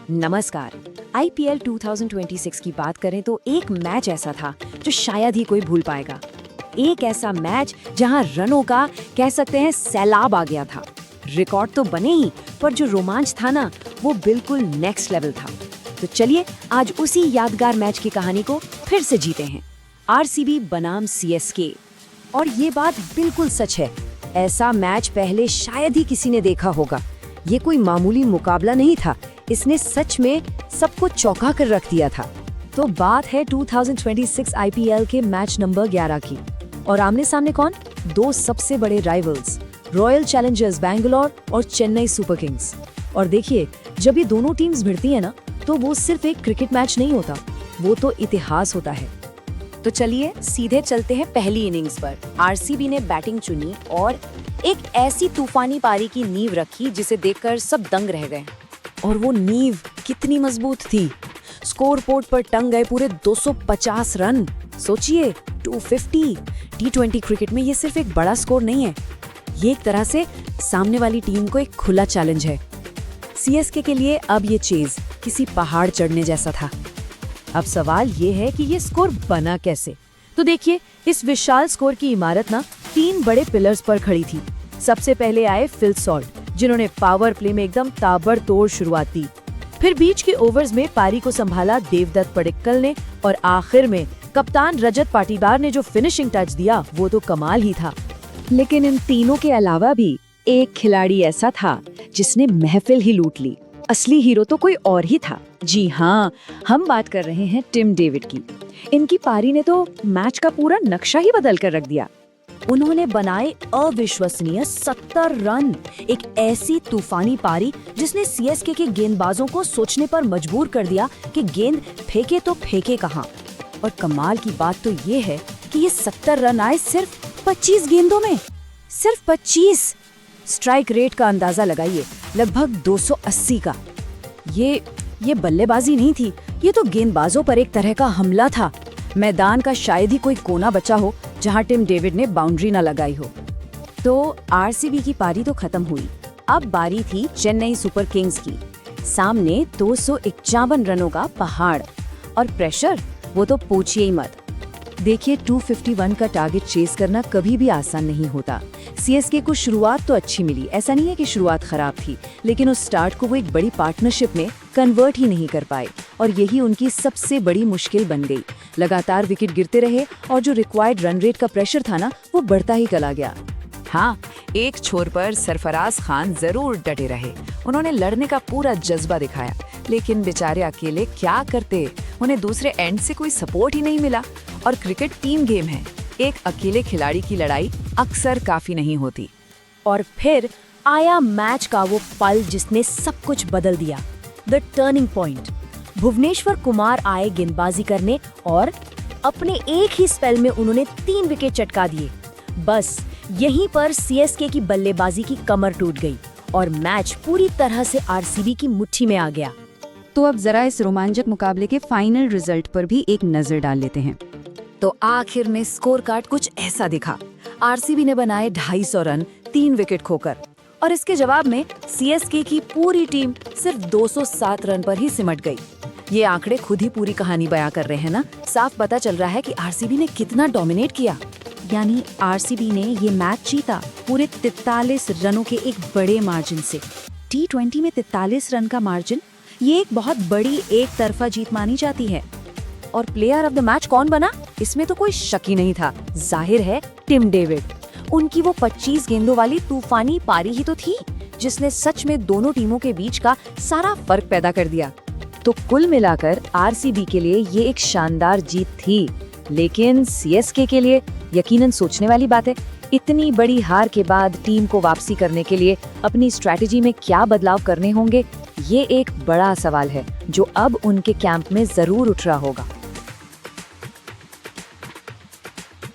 नमस्कार। आईपीएल 2026 की बात करें तो एक मैच ऐसा था जो शायद ही कोई भूल पाएगा। एक ऐसा मैच जहां रनों का कह सकते हैं सैलाब आ गया था। रिकॉर्ड तो बने ही, पर जो रोमांच था ना, वो बिल्कुल नेक्स्ट लेवल था। तो चलिए आज उसी यादगार मैच की कहानी को फिर से जीते हैं। आरसीबी बनाम सीएसके। और ये बात बिल्कुल सच है, ऐसा मैच पहले शायद ही किसी ने देखा होगा। ये कोई मामूली मुकाबला नहीं था, इसने सच में सबको चौंका कर रख दिया था। तो बात है 2026 आईपीएल के मैच नंबर 11 की। और आमने सामने कौन? दो सबसे बड़े राइवल्स, रॉयल चैलेंजर्स बैंगलोर और चेन्नई सुपर किंग्स। और देखिए, जब ये दोनों टीम्स भिड़ती है ना, तो वो सिर्फ एक क्रिकेट मैच नहीं होता, वो तो इतिहास होता है। तो चलिए सीधे चलते हैं पहली इनिंग्स पर। आरसीबी ने बैटिंग चुनी और एक ऐसी तूफानी पारी की नींव रखी जिसे देखकर सब दंग रह गए। और वो नींव कितनी मजबूत थी। स्कोर बोर्ड पर टंग गए पूरे 250 रन। सोचिए, 250। टी20 क्रिकेट में ये सिर्फ एक बड़ा स्कोर नहीं है, ये एक तरह से सामने वाली टीम को एक खुला चैलेंज है। सीएसके के लिए अब ये चेज किसी पहाड़ चढ़ने जैसा था। अब सवाल ये है कि ये स्कोर बना कैसे। तो देखिए, इस विशाल स्कोर की इमारत ना 3 बड़े पिलर्स पर खड़ी थी। सबसे पहले आए फिल सॉल्ट, जिन्होंने पावर प्ले में एकदम ताबड़तोड़ शुरुआत दी। फिर बीच के ओवर्स में पारी को संभाला देवदत्त पडिक्कल ने, और आखिर में कप्तान रजत पाटीदार ने जो फिनिशिंग टच दिया, वो तो कमाल ही था। लेकिन इन तीनों के अलावा भी एक खिलाड़ी ऐसा था जिसने महफिल ही लूट ली। असली हीरो तो कोई और ही था। जी हाँ, हम बात कर रहे हैं टिम डेविड की। इनकी पारी ने तो मैच का पूरा नक्शा ही बदल कर रख दिया। उन्होंने बनाए अविश्वसनीय 70 रन, एक ऐसी तूफानी पारी जिसने सीएसके के गेंदबाजों को सोचने पर मजबूर कर दिया कि गेंद फेंके तो फेंके कहां। और कमाल की बात तो ये है कि ये 70 रन आए सिर्फ 25 गेंदों में। सिर्फ 25। स्ट्राइक रेट का अंदाजा लगाइए, लगभग 280 का। ये बल्लेबाजी नहीं थी, ये तो गेंदबाजों पर एक तरह का हमला था। मैदान का शायद ही कोई कोना बचा हो जहां टिम डेविड ने बाउंड्री ना लगाई हो। तो आरसीबी की पारी तो खत्म हुई। अब बारी थी चेन्नई सुपर किंग्स की। सामने 251 रनों का पहाड़, और प्रेशर वो तो पूछिए ही मत। देखिए, 251 का टारगेट चेस करना कभी भी आसान नहीं होता। सीएसके को शुरुआत तो अच्छी मिली, ऐसा नहीं है कि शुरुआत खराब थी, लेकिन उस स्टार्ट को वो एक बड़ी पार्टनरशिप में कन्वर्ट ही नहीं कर पाए, और यही उनकी सबसे बड़ी मुश्किल बन गई। लगातार विकेट गिरते रहे और जो रिक्वायर्ड रन रेट का प्रेशर था ना, वो बढ़ता ही चला गया। हाँ, एक छोर पर सरफराज खान जरूर डटे रहे। उन्होंने लड़ने का पूरा जज्बा दिखाया, लेकिन बेचारे अकेले क्या करते, उन्हें दूसरे एंड से कोई सपोर्ट ही नहीं मिला। और क्रिकेट टीम गेम है, एक अकेले खिलाड़ी की लड़ाई अक्सर काफी नहीं होती। और फिर आया मैच का वो पल जिसने सब कुछ बदल दिया, the turning point. Bhuvneshwar Kumar आए गेंदबाजी करने और अपने एक ही स्पेल में उन्होंने 3 विकेट चटका दिए। बस यहीं पर सीएसके की बल्लेबाजी की कमर टूट गई और मैच पूरी तरह से आरसीबी की मुट्ठी में आ गया। तो अब जरा इस रोमांचक मुकाबले के फाइनल रिजल्ट पर भी एक नजर डाल लेते हैं। तो आखिर में स्कोर कार्ड कुछ ऐसा दिखा। आरसीबी ने बनाए 250 रन 3 विकेट खोकर, और इसके जवाब में सीएसके की पूरी टीम सिर्फ 207 रन पर ही सिमट गई। ये आंकड़े खुद ही पूरी कहानी बयां कर रहे हैं ना। साफ पता चल रहा है कि आरसीबी ने कितना डोमिनेट किया। यानी आरसीबी ने ये मैच जीता पूरे 43 रनों के एक बड़े मार्जिन से। टी20 में 43 रन का मार्जिन, ये एक बहुत बड़ी एक तरफा जीत मानी जाती है। और प्लेयर ऑफ द मैच कौन बना, इसमें तो कोई शक ही नहीं था। जाहिर है, टिम डेविड। उनकी वो 25 गेंदों वाली तूफानी पारी ही तो थी जिसने सच में दोनों टीमों के बीच का सारा फर्क पैदा कर दिया। तो कुल मिलाकर आरसीबी के लिए ये एक शानदार जीत थी, लेकिन सीएसके के लिए यकीनन सोचने वाली बात है। इतनी बड़ी हार के बाद टीम को वापसी करने के लिए अपनी स्ट्रैटेजी में क्या बदलाव करने होंगे, ये एक बड़ा सवाल है जो अब उनके कैंप में जरूर उठ रहा होगा।